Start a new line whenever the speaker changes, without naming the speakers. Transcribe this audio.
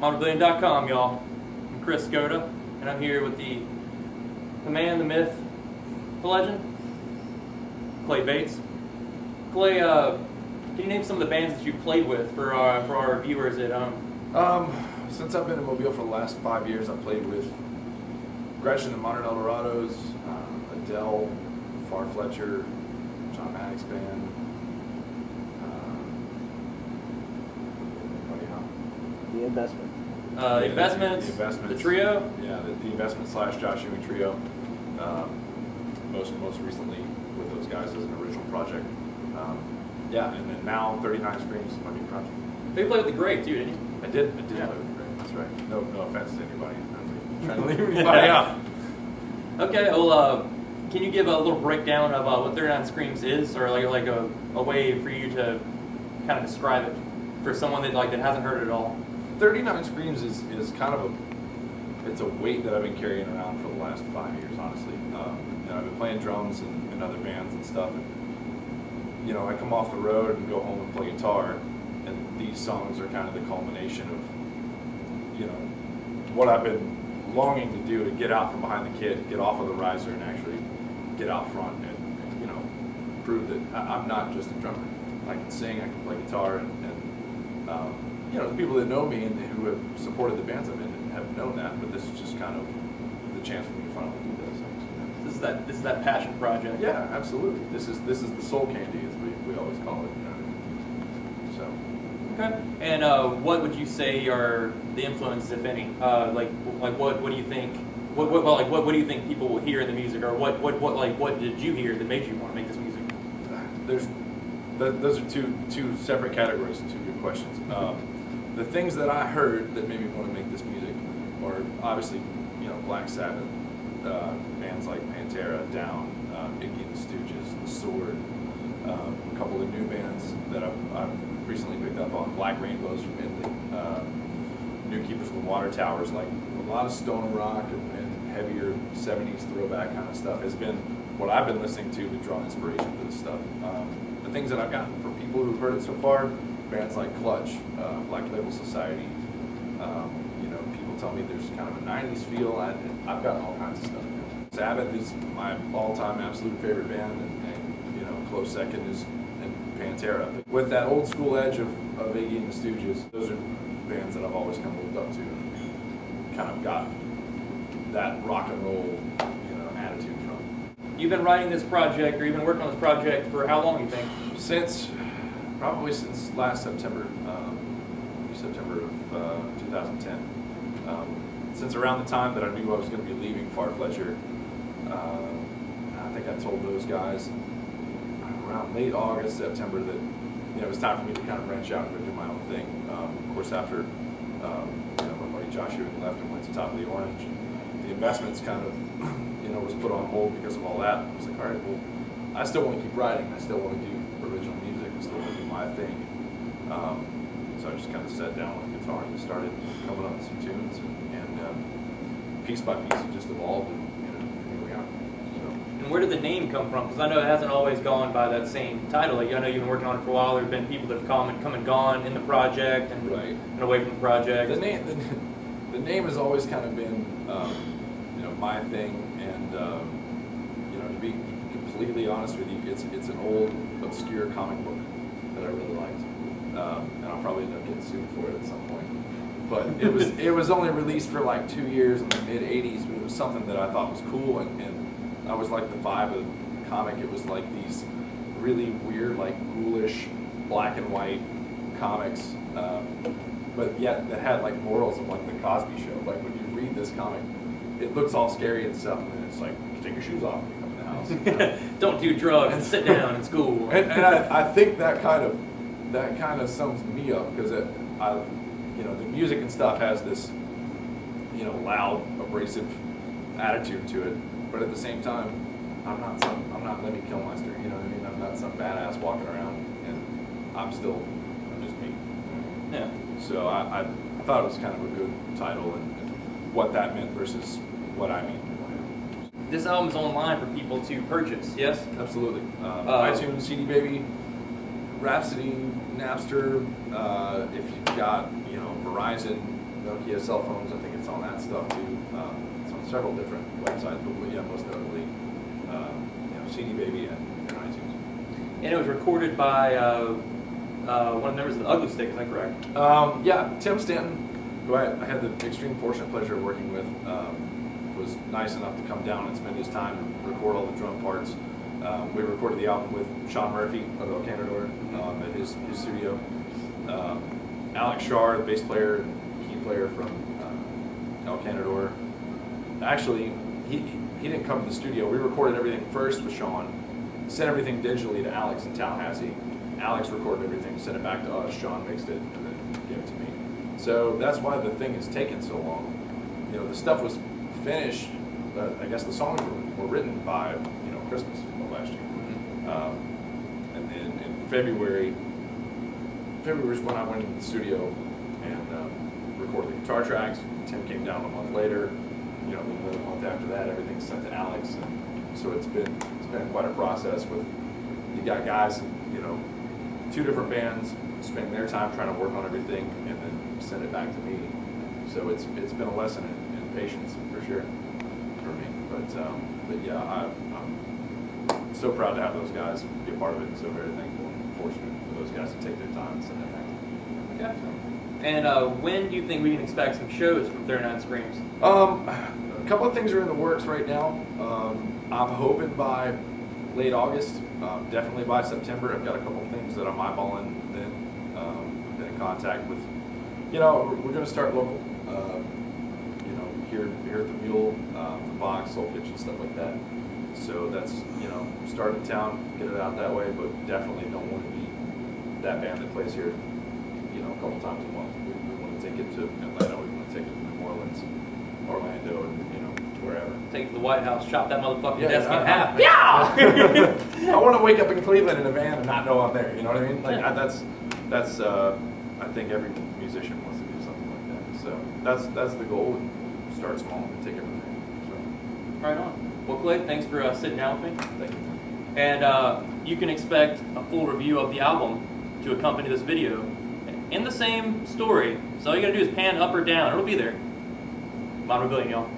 Mobilian.com, y'all. I'm Kris Skoda, and I'm here with the man, the myth, the legend, Clay Bates. Clay, can you name some of the bands that you've played with for our viewers at home?
Since I've been in Mobile for the last 5 years, I've played with Gretchen and Modern Eldorados, Adele, Far Fletcher, John Maddox Band.
The Investment.
The Investments, the Trio?
Yeah, the Investment / Josh Ewing Trio. Most recently with those guys as an original project. Yeah, and then now 39 Screams is my new project.
You played with the Grave too, didn't you?
I did
Yeah.
play with the Grave, that's right. No offense to anybody. I'm trying to leave anybody out.
Okay, well, can you give a little breakdown of what 39 Screams is, or like a way for you to kind of describe it for someone that hasn't heard it at all?
39 Screams is kind of it's a weight that I've been carrying around for the last 5 years, honestly. I've been playing drums in other bands and stuff, and I come off the road and go home and play guitar, and these songs are kind of the culmination of what I've been longing to do, to get out from behind the kit, get off of the riser, and actually get out front and prove that I'm not just a drummer. I can sing, I can play guitar, and the people that know me and who have supported the bands I'm in have known that, but this is just kind of the chance for me to finally do those things.
This is that passion project.
Yeah, absolutely. This is the soul candy, as we always call it. So.
Okay. And what would you say are the influences, if any? What do you think? What do you think people will hear in the music, or what did you hear that made you want to make this music?
Those are two separate categories to your questions. The things that I heard that made me want to make this music are obviously, Black Sabbath, bands like Pantera, Down, Iggy and the Stooges, The Sword, a couple of new bands that I've recently picked up on, Black Rainbows from Italy, New Keepers of the Water Towers, like a lot of stoner rock and heavier 70s throwback kind of stuff has been what I've been listening to draw inspiration for this stuff. The things that I've gotten from people who've heard it so far, bands like Clutch, Black Label Society, people tell me there's kind of a 90s feel. I've gotten all kinds of stuff. Sabbath is my all-time absolute favorite band, and close second is Pantera. With that old school edge of Iggy and the Stooges, those are bands that I've always kind of looked up to, and kind of got that rock and roll attitude from.
You've been writing this project, or you've been working on this project for how long, you think?
Probably since last September, September of 2010. Since around the time that I knew I was going to be leaving Far Fletcher, I think I told those guys around late August, September that it was time for me to kind of branch out and go do my own thing. Of course, after my buddy Josh Ewing left and went to Top of the Orange, the Investments kind of was put on hold because of all that. I was like, all right, well, I still want to keep writing. I still want to do original music. I still want to do my thing. So I just kind of sat down with the guitar and started coming up with some tunes, and piece by piece it just evolved, and here we are. So.
And where did the name come from? Because I know it hasn't always gone by that same title. I know you've been working on it for a while. There have been people that have come and gone in the project and,
right.
and away from the project.
The name has always kind of been my thing, and to be completely honest with you, it's an old obscure comic book that I really liked, and I'll probably end up getting sued for it at some point. But it was only released for like 2 years in the mid '80s, but it was something that I thought was cool, and I was like the vibe of the comic. It was like these really weird, like ghoulish black and white comics, but yet that had like morals of like the Cosby Show. Like when you read this comic, it looks all scary and stuff, and then it's like, take your shoes off when you come in the house.
Don't do drugs and sit down in school.
And I think that kind of sums me up, because the music and stuff has this loud, abrasive attitude to it, but at the same time, I'm not Lemmy Kilmister. You know what I mean? I'm not some badass walking around, and I'm just me.
Yeah.
So I thought it was kind of a good title, and what that meant versus what I mean.
This album is online for people to purchase, yes?
Absolutely. iTunes, CD Baby, Rhapsody, Napster. If you've got Verizon, Nokia cell phones. I think it's on that stuff too. It's on several different websites, but yeah, most notably, CD Baby and iTunes.
And it was recorded by one of the members of the Ugly Stick, is that correct?
Yeah, Tim Stanton, who I had the extreme fortunate pleasure of working with, was nice enough to come down and spend his time to record all the drum parts. We recorded the album with Sean Murphy of El Canador at his studio. Alex Shar, the bass player and key player from El Canador. Actually, he didn't come to the studio. We recorded everything first with Sean, sent everything digitally to Alex in Tallahassee. Alex recorded everything, sent it back to us. Sean mixed it, and then gave it to me. So that's why the thing has taken so long. The stuff was finished. I guess the songs were written by Christmas of last year. And then in February is when I went into the studio and recorded the guitar tracks. Tim came down a month later. Another month after that, everything's sent to Alex, and so it's been quite a process. You got guys, two different bands spending their time trying to work on everything and then send it back to me. So it's been a lesson in patience for sure for me. But yeah, I'm so proud to have those guys be a part of it, and so very thankful and fortunate for those guys to take their time and send that back to me.
Gotcha. And when do you think we can expect some shows from 39 Screams?
A couple of things are in the works right now. I'm hoping by late August, definitely by September. I've got a couple of things that I'm eyeballing then. I've been in contact with, we're going to start local, here at the Mule, the Box, Soul Kitchen, stuff like that. So that's, start in town, get it out that way, but definitely don't want to be that band that plays here, a couple times a month. We want to take it to Atlanta, we want to take it to New Orleans, Orlando, and wherever.
Take it to the White House, chop that motherfucking desk in
I-
half.
Yeah! I want to wake up in Cleveland in a van and not know I'm there, you know what I mean? Like, that's I think every musician wants to do something like that. So that's the goal, and start small and take it from there.
Right on. Well, Clay, thanks for sitting down with me.
Thank you.
And you can expect a full review of the album to accompany this video in the same story. So all you gotta do is pan up or down. It'll be there. Mobilian, y'all.